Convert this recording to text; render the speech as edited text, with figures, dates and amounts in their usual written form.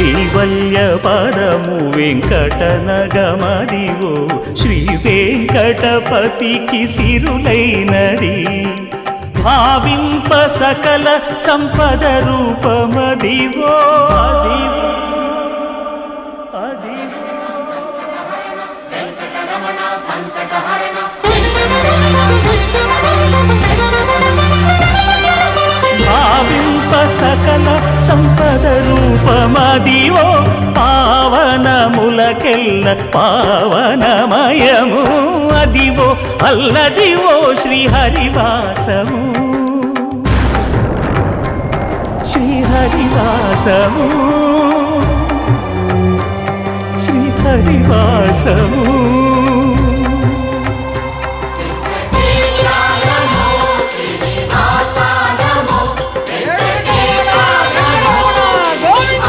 కైవల్య పదము వెంకటనగమదివో శ్రీ వెంకటపతికి సిరులైనది భావింప సకల సంపద రూపమదివో అదివో భావింప సకల సంపద రూపమదివో పావనములకెల్ల పావనమయము అదివో అల్లదివో శ్రీహరివాసము శ్రీహరివాసము శ్రీహరివాసము